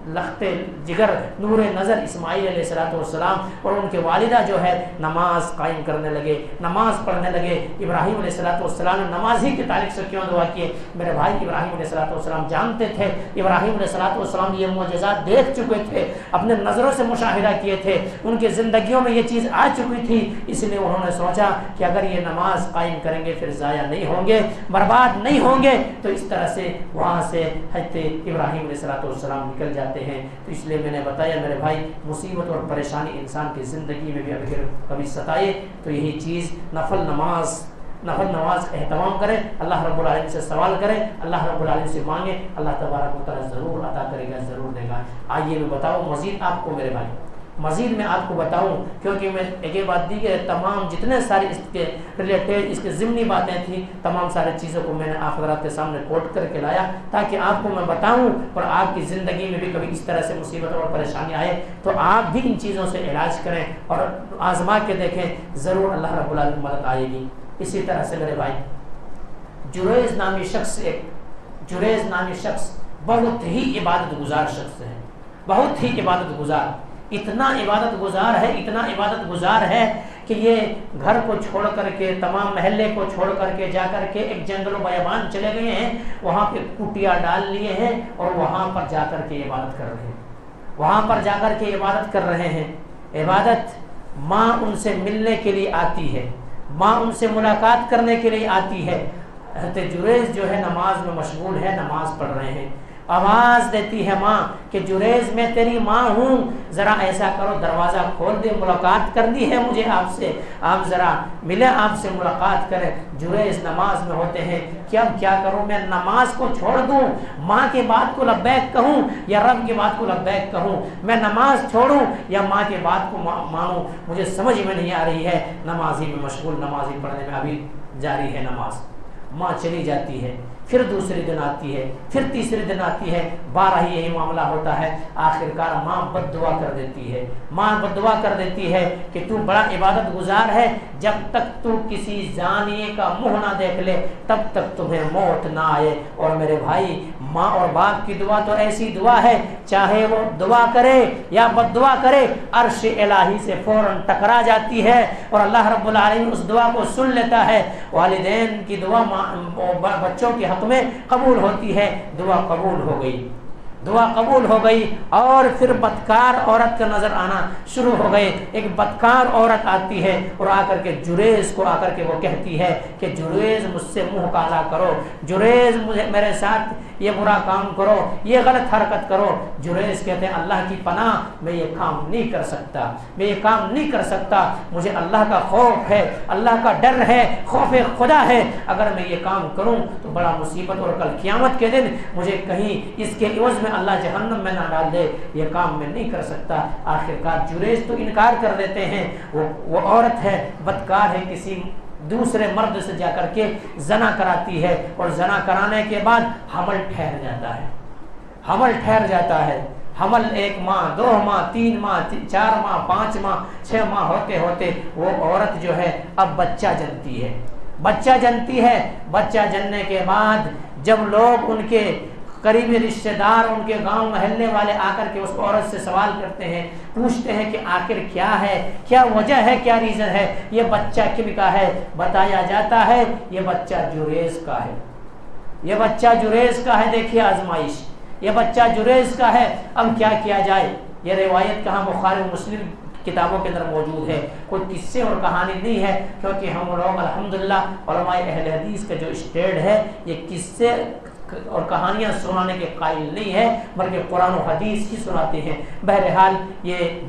لخت جگر نور نظر اسماعیل علیہ السلام اور ان کے والدہ جو ہے نماز قائم کرنے لگے, نماز پڑھنے لگے. ابراہیم علیہ السلام نے نماز ہی کے تعلق سے کیوں دعا کیے میرے بھائی؟ ابراہیم علیہ السلام جانتے تھے, ابراہیم علیہ السلام یہ معجزات دیکھ چکے تھے, اپنے نظروں سے مشاہدہ کیے تھے, ان کے زندگیوں میں یہ چیز آ چکی تھی. اس لیے انہوں نے سوچا کہ اگر یہ نماز قائم کریں گے پھر ضائع نہیں ہوں گے, برباد نہیں ہوں گے. تو اس طرح سے وہاں سے حضرت ابراہیم علیہ السلام نکل جاتے ہیں. تو اس لیے میں نے بتایا میرے بھائی مصیبت اور پریشانی انسان کی زندگی میں بھی اگر کبھی ستائے تو یہی چیز نفل نماز کا اہتمام کرے, اللہ رب العالمین سے سوال کرے, اللہ رب العالمین سے مانگے, اللہ تبارک و تعالیٰ ضرور عطا کرے گا, ضرور دے گا. آئیے میں بتاؤں مزید آپ کو میرے بھائی, مزید میں آپ کو بتاؤں کیونکہ میں ایک ہی بات دی کہ تمام جتنے سارے اس کے ریلیٹڈ اس کے ضمنی باتیں تھیں تمام ساری چیزوں کو میں نے آپ حضرات کے سامنے کوٹ کر کے لایا تاکہ آپ کو میں بتاؤں اور آپ کی زندگی میں بھی کبھی اس طرح سے مصیبت اور پریشانی آئے تو آپ بھی ان چیزوں سے علاج کریں اور آزما کے دیکھیں, ضرور اللہ رب العالمین مدد آئے گی. اسی طرح سے میرے بھائی جریز نامی شخص بہت ہی عبادت گزار شخص ہے, بہت ہی عبادت گزار, اتنا عبادت گزار ہے کہ یہ گھر کو چھوڑ کر کے تمام محلے کو چھوڑ کر کے جا کر کے ایک جنگل و بیابان چلے گئے ہیں, وہاں پہ کٹیا ڈال لیے ہیں اور وہاں پر جا کر کے عبادت کر رہے ہیں. عبادت ماں ان سے ملنے کے لیے آتی ہے, ماں ان سے ملاقات کرنے کے لیے آتی ہے. حضرت جریز جو ہے نماز میں مشغول ہے, نماز پڑھ رہے ہیں. آواز دیتی ہے ماں کہ جریز میں تیری ماں ہوں, ذرا ایسا کرو دروازہ کھول دے, ملاقات کرنی ہے مجھے آپ سے, آپ ذرا ملے, آپ سے ملاقات کریں. جریز نماز میں ہوتے ہیں کہ اب کیا کروں, میں نماز کو چھوڑ دوں, ماں کے بات کو لبیک کہوں یا رب کی بات کو لبیک کہوں, میں نماز چھوڑوں یا ماں کے بات کو مانوں, مجھے سمجھ میں نہیں آ رہی ہے. نمازی میں مشغول, نمازی پڑھنے میں ابھی جاری ہے نماز. ماں چلی جاتی ہے, پھر دوسرے دن آتی ہے, پھر تیسرے دن آتی ہے, 12 ہی یہی معاملہ ہوتا ہے. آخرکار ماں بد دعا کر دیتی ہے کہ تو بڑا عبادت گزار ہے, جب تک تو کسی زانیے کا منہ نہ دیکھ لے تب تک تمہیں موت نہ آئے. اور میرے بھائی ماں اور باپ کی دعا تو ایسی دعا ہے, چاہے وہ دعا کرے یا بد دعا کرے عرش الہی سے فوراً ٹکرا جاتی ہے اور اللہ رب العالمین اس دعا کو سن لیتا ہے. والدین کی دعا بچوں کے حق میں قبول ہوتی ہے. دعا قبول ہو گئی اور پھر بدکار عورت کا نظر آنا شروع ہو گئے. ایک بدکار عورت آتی ہے اور آ کر کے جریز کو آ کر کے وہ کہتی ہے کہ جریز مجھ سے منہ کالا کرو, جریز میرے ساتھ یہ برا کام کرو, یہ غلط حرکت کرو. جریز کہتے ہیں اللہ کی پناہ, میں یہ کام نہیں کر سکتا, مجھے اللہ کا خوف ہے, اللہ کا ڈر ہے, خوف خدا ہے. اگر میں یہ کام کروں تو بڑا مصیبت اور کل قیامت کے دن مجھے کہیں اس کے عوض میں اللہ جہنم میں نہ ڈال دے, یہ کام میں نہیں کر سکتا. آخرکار جریز تو انکار کر دیتے ہیں. وہ عورت ہے, بدکار ہے, کسی دوسرے مرد سے جا کر کے زنا کراتی ہے، اور زنا کرانے کے بعد حمل ٹھہر جاتا ہے، حمل ٹھہر جاتا ہے، حمل 1 ماہ 2 ماہ 3 ماہ 4 ماہ 5 ماہ 6 ماہ ہوتے ہوتے وہ عورت جو ہے اب بچہ جنتی ہے، بچہ جنتی ہے۔ بچہ جننے کے بعد جب لوگ ان کے قریبی رشتہ دار، ان کے گاؤں محلے والے آ کر کے اس عورت سے سوال کرتے ہیں، پوچھتے ہیں کہ آخر کیا ہے، کیا وجہ ہے، کیا ریزن ہے، یہ بچہ کن کا ہے؟ بتایا جاتا ہے یہ بچہ جریز کا ہے، یہ بچہ جریز کا ہے۔ دیکھیے آزمائش، یہ بچہ جریز کا ہے۔ اب کیا کیا جائے؟ یہ روایت کہاں؟ بخاری مسلم کتابوں کے اندر موجود ہے، کوئی قصے اور کہانی نہیں ہے، کیونکہ ہم لوگ الحمدللہ علماء اہل حدیث کا جو اسٹیٹ ہے یہ قصے اور کہانیاں سنانے کے قائل نہیں ہے، بلکہ قرآن و حدیث ہی سناتے ہیں۔ بہرحال یہ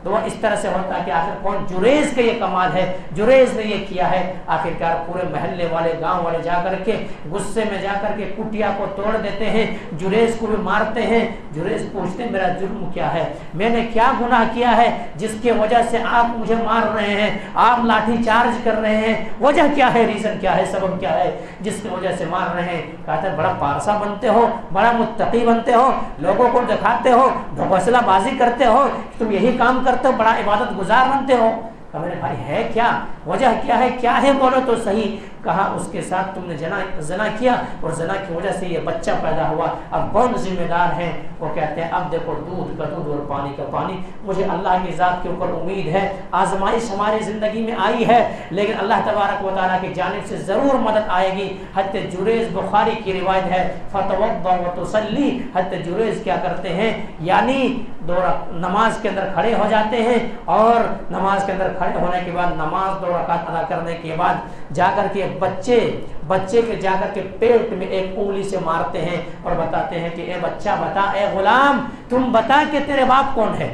دعا اس طرح سے ہوتا ہے کہ آخر کون؟ جریز کا یہ کمال ہے، جریز نے یہ کیا ہے۔ آخرکار پورے محلے والے گاؤں والے جا کر کے غصے میں جا کر کے کٹیا کو توڑ دیتے ہیں، جریز کو بھی مارتے ہیں۔ جریز پوچھتے ہیں میرا جرم کیا ہے، میں نے کیا گناہ کیا ہے جس کی وجہ سے آپ مجھے مار رہے ہیں، آپ لاٹھی چارج کر رہے ہیں، وجہ کیا ہے، ریزن کیا ہے، سبب کیا ہے جس کی وجہ سے مار رہے ہیں؟ کہتے ہیں بڑا پارسا بنتے ہو، بڑا متقی بنتے ہو، لوگوں کو دکھاتے ہو، ڈھکوسلا بازی کرتے ہو، تم یہی کام کرتے ہو، بڑا عبادت گزار بنتے ہو۔ میرے بھائی ہے کیا، وجہ کیا ہے بولو تو صحیح۔ کہا اس کے ساتھ تم نے زنا کیا اور زنا کی وجہ سے یہ بچہ پیدا ہوا، اب کون ذمہ دار ہے؟ وہ کہتے ہیں اب دیکھو دودھ کا دودھ اور پانی کا پانی، مجھے اللہ کی ذات کے اوپر امید ہے، آزمائش ہماری زندگی میں آئی ہے لیکن اللہ تبارک و تعالیٰ کی جانب سے ضرور مدد آئے گی۔ حضرت جریز بخاری کی روایت ہے فتوضا وتصلی، حضرت جریز کیا کرتے ہیں یعنی نماز کے اندر کھڑے ہو جاتے ہیں، اور نماز کے اندر کھڑے ہونے کے بعد نماز 2 رکعت ادا کرنے کے بعد جا کر کے بچے کے جا کر کے پیٹ میں ایک انگلی سے مارتے ہیں اور بتاتے ہیں کہ اے بچہ بتا، اے غلام تم بتا کہ تیرے باپ کون ہے،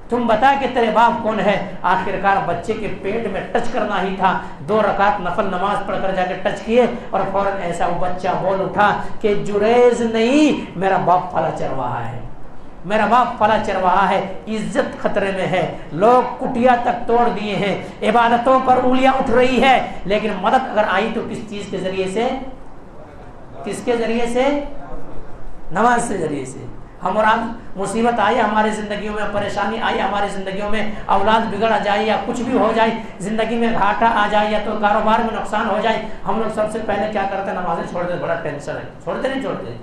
تم بتا کہ تیرے باپ کون ہے۔ آخرکار بچے کے پیٹ میں ٹچ کرنا ہی تھا، 2 رکعت نفل نماز پڑھ کر جا کے ٹچ کیے، اور فوراً ایسا وہ بچہ بول اٹھا کہ جریز نہیں، میرا باپ فلا چرواہا ہے، میرا باپ فلا چرواہا ہے، عزت خطرے میں ہے، لوگ کٹیا تک توڑ دیے ہیں، عبادتوں پر انگلیاں اٹھ رہی ہے، لیکن مدد اگر آئی تو کس چیز کے ذریعے سے؟ کس کے ذریعے سے؟ نماز کے ذریعے سے۔ ہم اور آپ مصیبت آئی ہماری زندگیوں میں، پریشانی آئی ہماری زندگیوں میں، اولاد بگڑ جائے یا کچھ بھی ہو جائے، زندگی میں گھاٹا آ جائے یا تو کاروبار میں نقصان ہو جائے، ہم لوگ سب سے پہلے کیا کرتے ہیں؟ نمازیں چھوڑ دیں، بڑا ٹینشن ہے، چھوڑتے نہیں چھوڑتے۔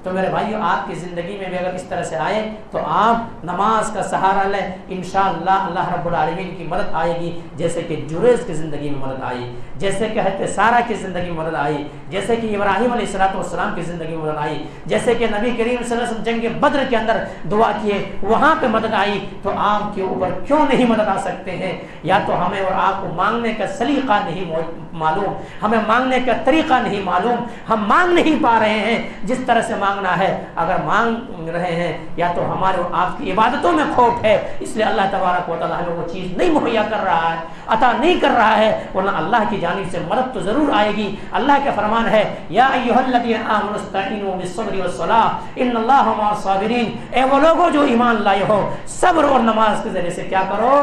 تو میرے بھائیو آپ کی زندگی میں بھی اگر اس طرح سے آئے تو آپ نماز کا سہارا لیں، انشاءاللہ اللہ رب العالمین کی مدد آئے گی، جیسے کہ جریز کی زندگی میں مدد آئی، جیسے کہ حضرت سارہ کی زندگی میں مدد آئی، جیسے کہ ابراہیم علیہ السلام کی زندگی میں مدد آئی، جیسے کہ نبی کریم صلی اللہ علیہ وسلم جنگ بدر کے اندر دعا کیے وہاں پہ مدد آئی، تو آپ کے اوپر کیوں نہیں مدد آ سکتے ہیں؟ یا تو ہمیں اور آپ کو مانگنے کا سلیقہ نہیں معلوم، ہمیں مانگنے کا طریقہ نہیں معلوم، ہم مانگ نہیں پا رہے ہیں جس طرح سے مانگنا ہے۔ اگر مانگ رہے ہیں یا تو ہمارے اور آپ کی عبادتوں میں کھوٹ ہے، اس لیے اللہ تبارک و تعالیٰ ہمیں وہ چیز نہیں مہیا کر رہا ہے، عطا نہیں کر رہا ہے، ورنہ اللہ کی جانب سے مدد تو ضرور آئے گی۔ اللہ کا فرمان ہے یا ایھا الذین آمنوا استعینوا بالصبر والصلاۃ ان اللہ مع الصابرین، اے وہ لوگوں جو ایمان لائے ہو صبر اور نماز کے ذریعے سے کیا کرو؟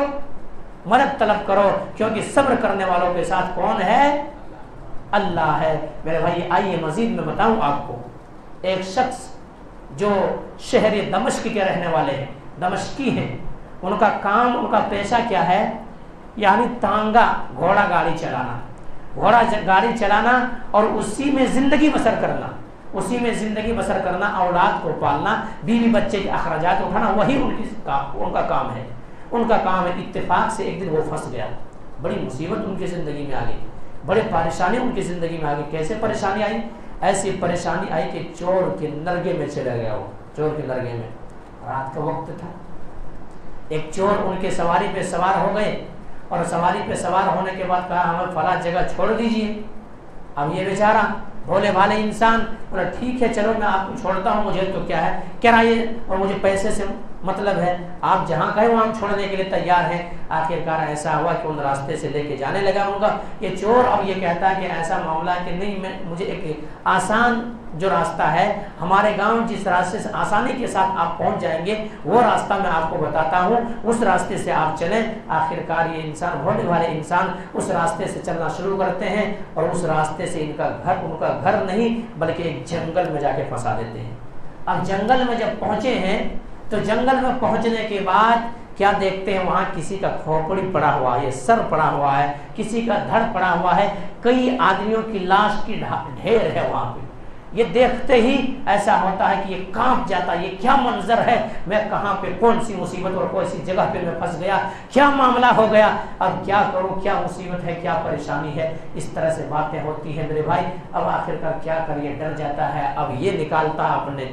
مدد طلب کرو، کیونکہ صبر کرنے والوں کے ساتھ کون ہے؟ اللہ ہے۔ میرے بھائی آئیے مزید میں بتاؤں آپ کو، ایک شخص جو شہر دمشق کے رہنے والے ہیں، دمشقی ہیں، ان کا کام، ان کا پیشہ کیا ہے؟ یعنی تانگا، گھوڑا گاڑی چلانا، گھوڑا گاڑی چلانا اور اسی میں زندگی بسر کرنا، اسی میں زندگی بسر کرنا، اولاد کو پالنا، بیوی بچے کے اخراجات اٹھانا، وہی ان کا کام ہے، ان کا کام ہے۔ اتفاق سے ایک دن وہ پھنس گیا، بڑی مصیبت ان کی زندگی میں آ گئی، بڑے پریشانی ان کی زندگی میں آ گئی۔ کیسے پریشانی آئی؟ ایسی پریشانی آئی کہ چور کے نرگے میں چلا گیا، وہ چور کے نرگے میں، رات کا وقت تھا، ایک چور ان کے سواری پہ سوار ہو گئے، اور سواری پہ سوار ہونے کے بعد کہا ہمیں فلاں جگہ چھوڑ دیجیے۔ اب یہ بیچارہ بھولے بھالے انسان بولا ٹھیک ہے چلو میں آپ کو چھوڑتا ہوں، مجھے تو کیا ہے کرائے اور مجھے پیسے سے مطلب ہے آپ جہاں کہیں وہاں چھوڑنے کے لیے تیار ہیں. آخرکار ایسا ہوا کہ ان راستے سے لے کے جانے لگا ہوں گا. یہ چور اب یہ کہتا ہے کہ ایسا معاملہ کہ نہیں, مجھے ایک آسان جو راستہ ہے ہمارے گاؤں, جس راستے سے آسانی کے ساتھ آپ پہنچ جائیں گے وہ راستہ میں آپ کو بتاتا ہوں, اس راستے سے آپ چلیں. آخرکار یہ انسان, بھولے والے انسان اس راستے سے چلنا شروع کرتے ہیں اور اس راستے سے ان کا گھر نہیں بلکہ ایک جنگل میں جا کے پھنسا دیتے ہیں. اب جنگل میں جب پہنچے ہیں تو جنگل میں پہنچنے کے بعد کیا دیکھتے ہیں, وہاں کسی کا کھوپڑی پڑا ہوا ہے, سر پڑا ہوا ہے, کسی کا دھڑ پڑا ہوا ہے, کئی آدمیوں کی لاش کی ڈھیر ہے وہاں پہ. یہ دیکھتے ہی ایسا ہوتا ہے کہ یہ کانپ جاتا ہے, یہ کیا منظر ہے, میں کہاں پہ کون سی مصیبت اور کون سی جگہ پہ میں پھنس گیا, کیا معاملہ ہو گیا, اب کیا کروں, کیا مصیبت ہے, کیا پریشانی ہے. اس طرح سے باتیں ہوتی ہیں میرے بھائی. اب آخرکار کیا کریے, ڈر جاتا ہے. اب یہ نکالتا ہے اپنے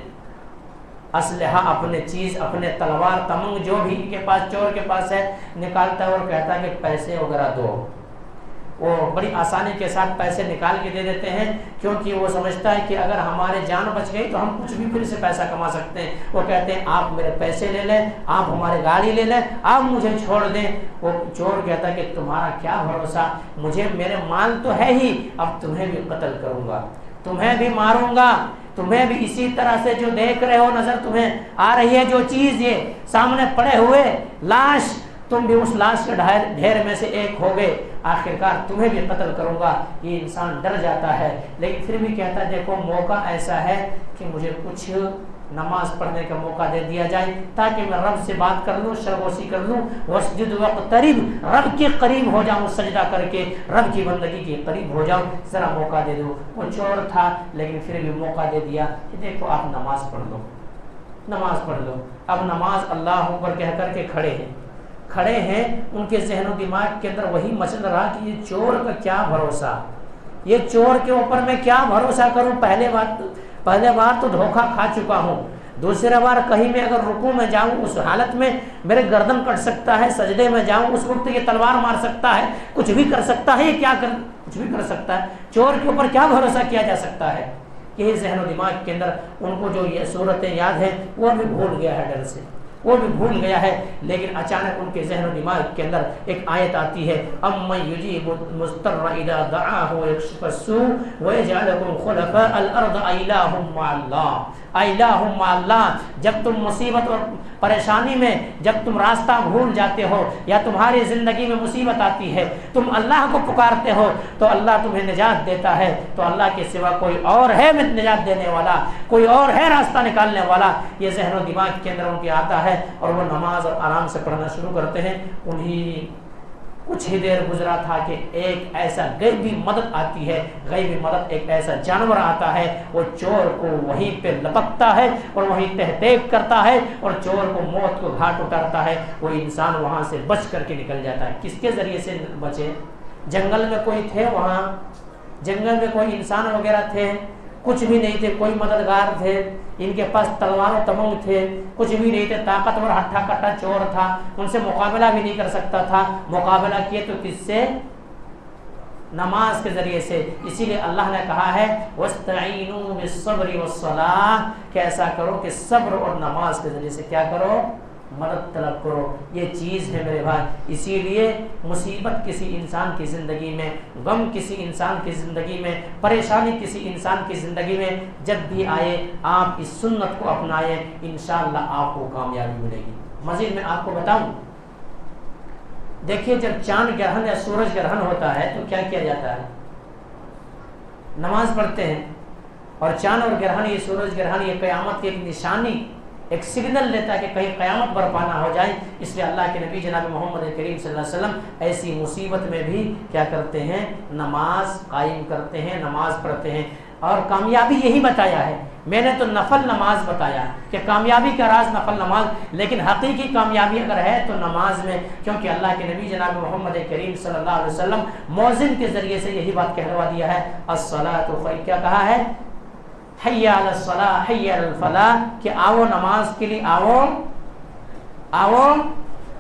اسلحہ, اپنے چیز, اپنے تلوار تمنگ جو بھی ان کے پاس, چور کے پاس ہے, نکالتا ہے اور کہتا ہے کہ پیسے وغیرہ دو. وہ بڑی آسانی کے ساتھ پیسے نکال کے دے دیتے ہیں, کیونکہ وہ سمجھتا ہے کہ اگر ہمارے جان بچ گئی تو ہم کچھ بھی پھر سے پیسہ کما سکتے ہیں. وہ کہتے ہیں آپ میرے پیسے لے لیں, آپ ہماری گاڑی لے لیں, آپ مجھے چھوڑ دیں. وہ چور کہتا ہے کہ تمہارا کیا بھروسہ, مجھے میرے مال تو ہے ہی, اب تمہیں بھی قتل کروں گا, تمہیں بھی ماروں گا, تمہیں بھی اسی طرح سے جو دیکھ رہے ہو, نظر تمہیں آ رہی ہے جو چیز یہ سامنے پڑے ہوئے لاش, تم بھی اس لاش کے ڈھیر میں سے ایک ہو گئے, آخرکار تمہیں بھی قتل کروں گا. یہ انسان ڈر جاتا ہے, لیکن پھر بھی کہتا ہے دیکھو موقع ایسا ہے کہ مجھے کچھ نماز پڑھنے کا موقع دے دیا جائے تاکہ میں رب سے بات کر لوں, سرگوشی کر لوں. وسجد واقترب, رب کے قریب ہو جاؤں, سجدہ کر کے رب کی بندگی کے قریب ہو جاؤں, ذرا موقع دے دو. وہ چور تھا لیکن پھر بھی موقع دے دیا کہ دیکھو آپ نماز پڑھ لو, نماز پڑھ لو. اب نماز اللہ اکبر کہہ کر کے کھڑے ہیں, ان کے ذہن و دماغ کے اندر وہی مچل رہا کہ یہ چور کا کیا بھروسہ, یہ چور کے اوپر میں کیا بھروسہ کروں. پہلے بار تو دھوکہ کھا چکا ہوں, دوسرے بار کہیں میں اگر رکوع میں جاؤں اس حالت میں میرے گردن کٹ سکتا ہے, سجدے میں جاؤں اس وقت یہ تلوار مار سکتا ہے, کچھ بھی کر سکتا ہے, یہ کیا کچھ بھی کر سکتا ہے. چور کے اوپر کیا بھروسہ کیا جا سکتا ہے. یہی ذہن و دماغ کے اندر ان کو جو یہ صورتیں یاد ہیں وہ بھی بھول گیا ہے, ڈر سے وہ بھی بھول گیا ہے. لیکن اچانک ان کے ذہن و دماغ کے اندر ایک آیت آتی ہے, امن یجیب المضطر اذا دعاہ ویکشف السوء ویجعلکم خلفاء الارض الہ مع اللہ, الہ مع اللہ. جب تم مصیبت اور پریشانی میں, جب تم راستہ بھول جاتے ہو یا تمہاری زندگی میں مصیبت آتی ہے, تم اللہ کو پکارتے ہو تو اللہ تمہیں نجات دیتا ہے. تو اللہ کے سوا کوئی اور ہے نجات دینے والا, کوئی اور ہے راستہ نکالنے والا. یہ ذہن و دماغ کے اندر ان کے آتا ہے اور وہ نماز اور آرام سے پڑھنا شروع کرتے ہیں. انہیں کچھ ہی دیر گزرا تھا کہ ایک ایسا غیبی مدد آتی ہے, غیبی مدد, ایک ایسا جانور آتا ہے, وہ چور کو وہیں پہ لپکتا ہے اور وہیں تہتیک کرتا ہے اور چور کو موت کو گھاٹ اتارتا ہے. وہ انسان وہاں سے بچ کر کے نکل جاتا ہے. کس کے ذریعے سے بچے؟ جنگل میں کوئی تھے, وہاں جنگل میں کوئی انسان وغیرہ تھے؟ کچھ بھی نہیں تھے. کوئی مددگار تھے؟ ان کے پاس تلوار و تمنگ تھے؟ کچھ بھی نہیں تھے. طاقتور ہٹھا کٹا چور تھا, ان سے مقابلہ بھی نہیں کر سکتا تھا. مقابلہ کیے تو کس سے؟ نماز کے ذریعے سے. اسی لیے اللہ نے کہا ہے وَاسْتَعِينُوا بِالصَّبْرِ وَالصَّلَاةِ, کہ ایسا کرو کہ صبر اور نماز کے ذریعے سے کیا کرو؟ مدد طلب کرو. یہ چیز ہے میرے بھائی. اسی لیے مصیبت کسی انسان کی زندگی میں, غم کسی انسان کی زندگی میں, پریشانی کسی انسان کی زندگی میں جب بھی آئے, آپ اس سنت کو اپنائیں, انشاءاللہ آپ کو کامیابی ملے گی. مزید میں آپ کو بتاؤں, دیکھیے جب چاند گرہن یا سورج گرہن ہوتا ہے تو کیا کیا جاتا ہے؟ نماز پڑھتے ہیں. اور چاند اور گرہن, یہ سورج گرہن, یہ قیامت کی ایک نشانی, ایک سگنل دیتا ہے کہ کہیں قیامت برپا نہ ہو جائے. اس لیے اللہ کے نبی جناب محمد کریم صلی اللہ علیہ وسلم ایسی مصیبت میں بھی کیا کرتے ہیں؟ نماز قائم کرتے ہیں, نماز پڑھتے ہیں. اور کامیابی یہی بتایا ہے. میں نے تو نفل نماز بتایا کہ کامیابی کا راز نفل نماز, لیکن حقیقی کامیابی اگر ہے تو نماز میں, کیونکہ اللہ کے نبی جناب محمد کریم صلی اللہ علیہ وسلم مؤذن کے ذریعے سے یہی بات کہلوا دیا ہے, الصلاۃ خیر, کیا کہا ہے؟ حی علی الصلاۃ حی علی الفلاح, کہ آؤ نماز کے لیے, آؤ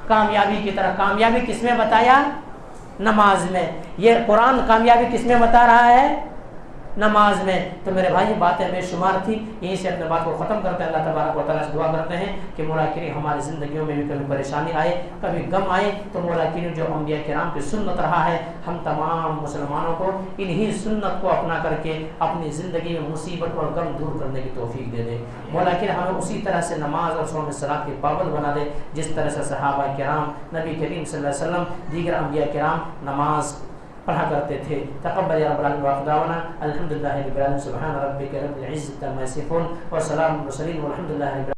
کامیابی کی طرح. کامیابی کس میں بتایا؟ نماز میں. یہ قرآن کامیابی کس میں بتا رہا ہے؟ نماز میں۔ تو میرے بھائی باتیں بے شمار تھی، یہیں سے اپنے بات کو ختم کرتے ہیں۔ اللہ تبارک و تعالیٰ سے دعا کرتے ہیں کہ مولا کریم ہماری زندگیوں میں بھی کبھی پریشانی آئے، کبھی غم آئے تو مولا کریم جو انبیاء کرام کی سنت رہا ہے، ہم تمام مسلمانوں کو انہی سنت کو اپنا کر کے اپنی زندگی میں مصیبت اور غم دور کرنے کی توفیق دے دے۔ مولا کریم ہمیں اسی طرح سے نماز اور صوم صلات کی پابند بنا دے جس طرح سے صحابہ کرام، نبی کریم صلی اللہ علیہ وسلم، دیگر انبیاء کرام نماز پڑھا کرتے تھے۔ تقبل یا رب العالمین واقداؤنا الحمدللہ رب العالمین، سبحان ربک رب العزۃ عما یصفون وسلام علی المرسلین والحمد للہ رب العالمین۔